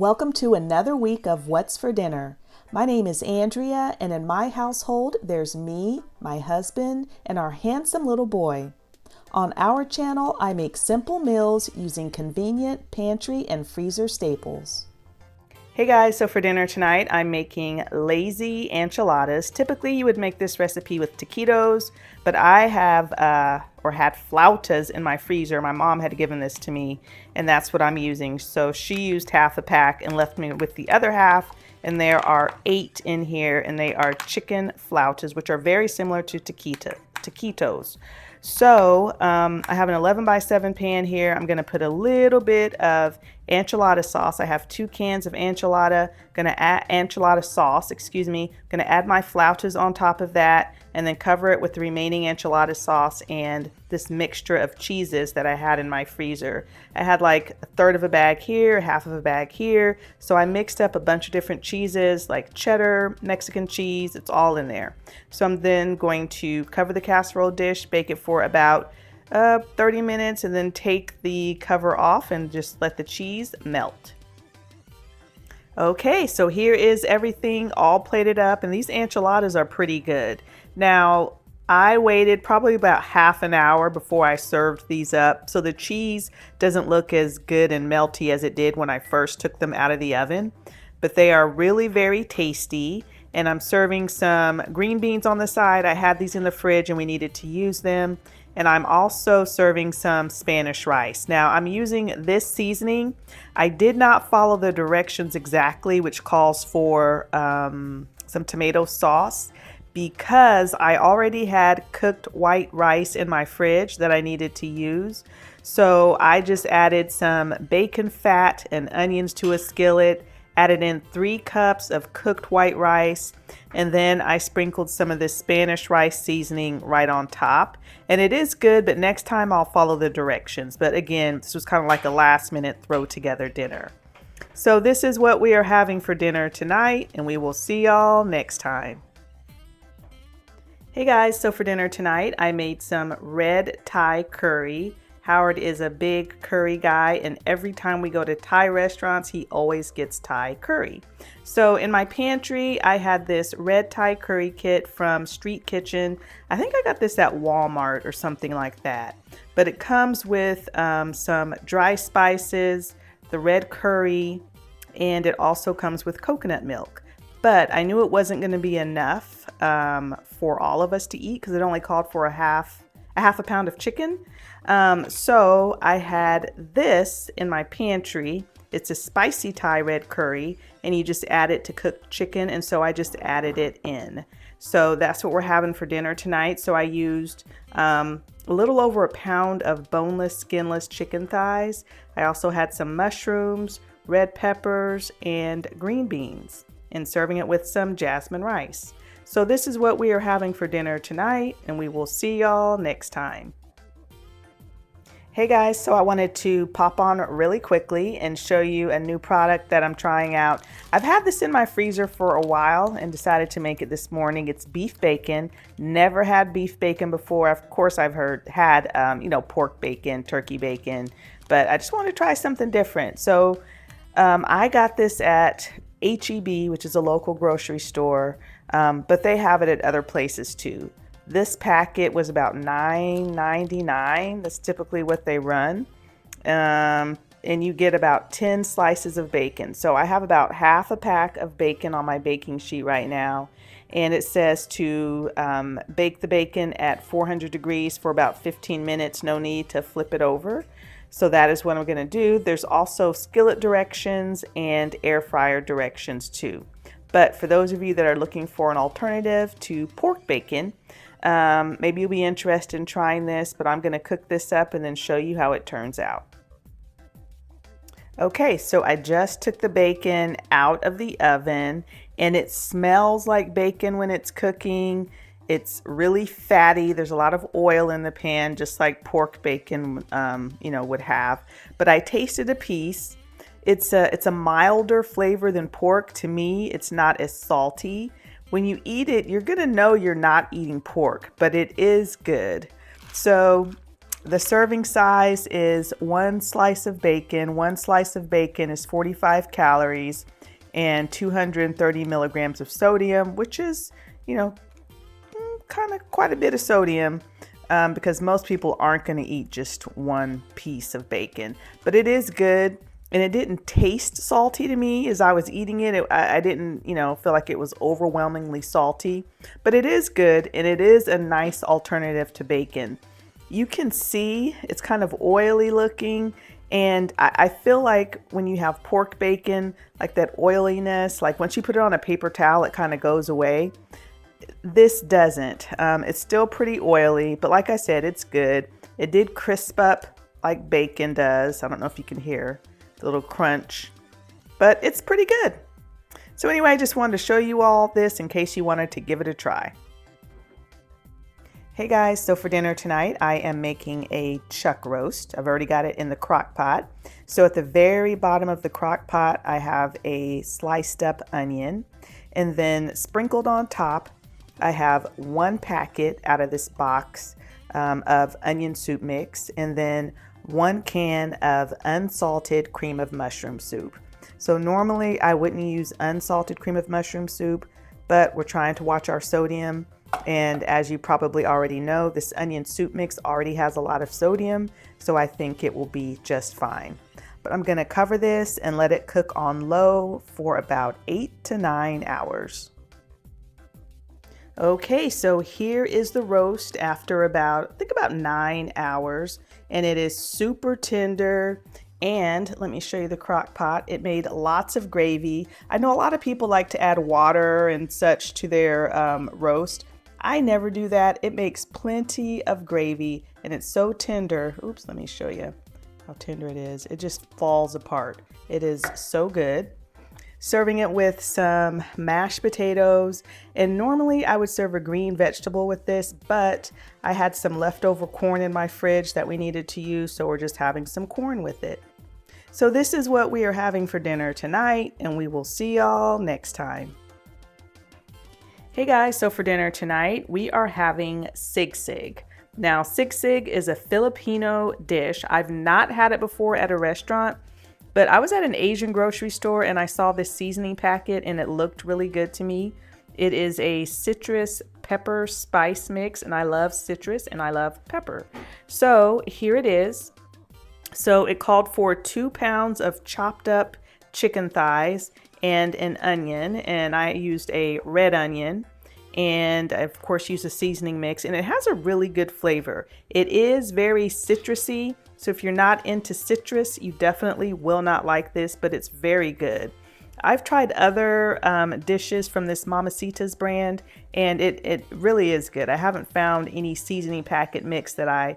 Welcome to another week of What's for Dinner. My name is Andrea, and in my household, there's me, my husband, and our handsome little boy. On our channel, I make simple meals using convenient pantry and freezer staples. Hey guys, so for dinner tonight, I'm making lazy enchiladas. Typically, you would make this recipe with taquitos, but I have had flautas in my freezer. My mom had given this to me, and that's what I'm using. So she used half a pack and left me with the other half, and there are 8 in here, and they are chicken flautas, which are very similar to taquitos. So I have an 11 by 7 pan here. I'm going to put a little bit of enchilada sauce. I have 2 cans of enchilada. Going to add enchilada sauce, Going to add my flautas on top of that and then cover it with the remaining enchilada sauce and this mixture of cheeses that I had in my freezer. I had like a third of a bag here, half of a bag here. So I mixed up a bunch of different cheeses like cheddar, Mexican cheese. It's all in there. So I'm then going to cover the casserole dish, bake it for about 30 minutes, and then take the cover off and just let the cheese melt. Okay, so here is everything all plated up, and these enchiladas are pretty good. Now, I waited probably about half an hour before I served these up, so the cheese doesn't look as good and melty as it did when I first took them out of the oven, but they are really very tasty. And I'm serving some green beans on the side. I had these in the fridge and we needed to use them. And I'm also serving some Spanish rice. Now I'm using this seasoning. I did not follow the directions exactly, which calls for some tomato sauce, because I already had cooked white rice in my fridge that I needed to use. So I just added some bacon fat and onions to a skillet, added in 3 cups of cooked white rice, and then I sprinkled some of this Spanish rice seasoning right on top. And it is good, but next time I'll follow the directions. But again, this was kind of like a last minute throw together dinner. So this is what we are having for dinner tonight, and we will see y'all next time. Hey guys, so for dinner tonight, I made some red Thai curry. Howard is a big curry guy, and every time we go to Thai restaurants, he always gets Thai curry. So in my pantry, I had this red Thai curry kit from Street Kitchen. I think I got this at Walmart or something like that. But it comes with some dry spices, the red curry, and it also comes with coconut milk. But I knew it wasn't going to be enough for all of us to eat because it only called for a half a pound of chicken. So I had this in my pantry. It's a spicy Thai red curry, and you just add it to cooked chicken, and so I just added it in. So that's what we're having for dinner tonight. So I used a little over a pound of boneless, skinless chicken thighs. I also had some mushrooms, red peppers, and green beans, and serving it with some jasmine rice. So this is what we are having for dinner tonight, and we will see y'all next time. Hey guys, so I wanted to pop on really quickly and show you a new product that I'm trying out. I've had this in my freezer for a while and decided to make it this morning. It's beef bacon. Never had beef bacon before. Of course, I've had pork bacon, turkey bacon, but I just wanted to try something different. So I got this at HEB, which is a local grocery store, but they have it at other places too. This packet was about $9.99. That's typically what they run. And you get about 10 slices of bacon. So I have about half a pack of bacon on my baking sheet right now. And it says to bake the bacon at 400 degrees for about 15 minutes. No need to flip it over. So that is what I'm going to do. There's also skillet directions and air fryer directions too. But for those of you that are looking for an alternative to pork bacon, maybe you'll be interested in trying this, but I'm going to cook this up and then show you how it turns out. Okay, so I just took the bacon out of the oven, and it smells like bacon when it's cooking. It's really fatty. There's a lot of oil in the pan, just like pork bacon, would have. But I tasted a piece. It's a milder flavor than pork. To me, it's not as salty. When you eat it, you're gonna know you're not eating pork, but it is good. So The serving size is 1 slice of bacon. 1 slice of bacon is 45 calories and 230 milligrams of sodium, which is, kind of quite a bit of sodium because most people aren't going to eat just one piece of bacon. But it is good, and it didn't taste salty to me as I was eating it. I didn't, feel like it was overwhelmingly salty, but it is good, and it is a nice alternative to bacon. You can see it's kind of oily looking, and I feel like when you have pork bacon, like that oiliness, like once you put it on a paper towel, it kind of goes away. This doesn't. It's still pretty oily, but like I said, it's good. It did crisp up like bacon does. I don't know if you can hear the little crunch, but it's pretty good. So anyway, I just wanted to show you all this in case you wanted to give it a try. Hey guys, so for dinner tonight, I am making a chuck roast. I've already got it in the crock pot. So at the very bottom of the crock pot, I have a sliced up onion, and then sprinkled on top, I have 1 packet out of this box of onion soup mix, and then 1 can of unsalted cream of mushroom soup. So normally I wouldn't use unsalted cream of mushroom soup, but we're trying to watch our sodium. And as you probably already know, this onion soup mix already has a lot of sodium, so I think it will be just fine. But I'm gonna cover this and let it cook on low for about 8 to 9 hours. Okay, so here is the roast after about 9 hours, and it is super tender. And let me show you the crock pot. It made lots of gravy. I know a lot of people like to add water and such to their roast. I never do that. It makes plenty of gravy, and it's so tender. Oops, let me show you how tender it is. It just falls apart. It is so good. Serving it with some mashed potatoes, and normally I would serve a green vegetable with this, but I had some leftover corn in my fridge that we needed to use, so we're just having some corn with it. So this is what we are having for dinner tonight, and we will see y'all next time. Hey guys, so for dinner tonight, we are having sigsig. Now, sigsig is a Filipino dish. I've not had it before at a restaurant, but I was at an Asian grocery store and I saw this seasoning packet and it looked really good to me. It is a citrus pepper spice mix, and I love citrus and I love pepper. So here it is. So it called for 2 pounds of chopped up chicken thighs and an onion, and I used a red onion, and I of course used a seasoning mix, and it has a really good flavor. It is very citrusy, so if you're not into citrus, you definitely will not like this, but it's very good. I've tried other dishes from this Mamacita's brand, and it really is good. I haven't found any seasoning packet mix that I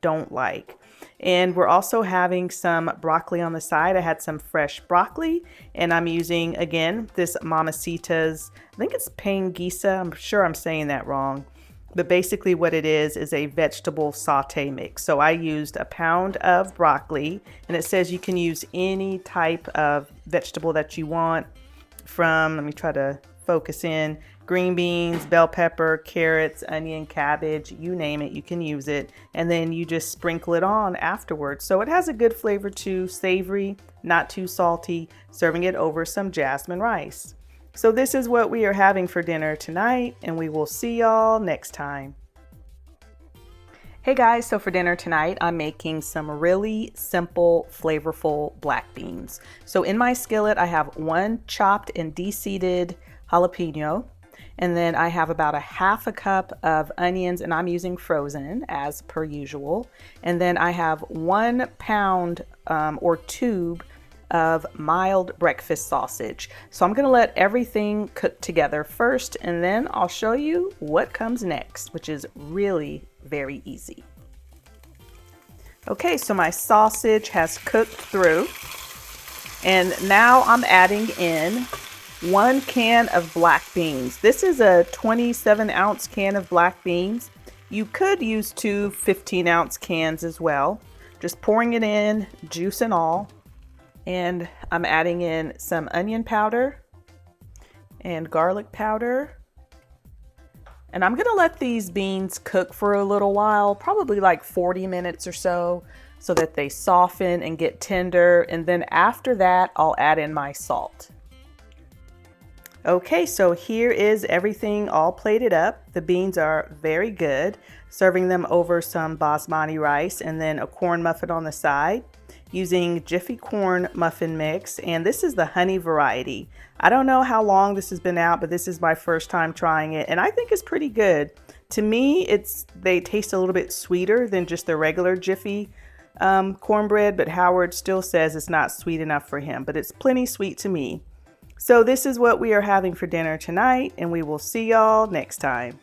don't like. And we're also having some broccoli on the side. I had some fresh broccoli, and I'm using, again, this Mamacita's, I think it's Panguisa. I'm sure I'm saying that wrong. But basically what it is a vegetable saute mix. So I used a pound of broccoli, and it says you can use any type of vegetable that you want from, let me try to focus in, green beans, bell pepper, carrots, onion, cabbage, you name it, you can use it. And then you just sprinkle it on afterwards. So it has a good flavor too, savory, not too salty, serving it over some jasmine rice. So this is what we are having for dinner tonight, and we will see y'all next time. Hey guys, so for dinner tonight, I'm making some really simple, flavorful black beans. So in my skillet, I have 1 chopped and de-seeded jalapeno, and then I have about 1/2 cup of onions, and I'm using frozen as per usual. And then I have 1 pound or tube of mild breakfast sausage. So I'm gonna let everything cook together first, and then I'll show you what comes next, which is really very easy. Okay, so my sausage has cooked through, and now I'm adding in 1 can of black beans. This is a 27-ounce can of black beans. You could use 2 15-ounce cans as well. Just pouring it in, juice and all. And I'm adding in some onion powder and garlic powder And I'm gonna let these beans cook for a little while, probably like 40 minutes or so that they soften and get tender. And then after that, I'll add in my salt. Okay, so here is everything all plated up. The beans are very good. Serving them over some basmati rice and then a corn muffin on the side using Jiffy corn muffin mix. And this is the honey variety. I don't know how long this has been out, but this is my first time trying it and I think it's pretty good. To me, they taste a little bit sweeter than just the regular Jiffy cornbread, but Howard still says it's not sweet enough for him, but it's plenty sweet to me. So this is what we are having for dinner tonight, and we will see y'all next time.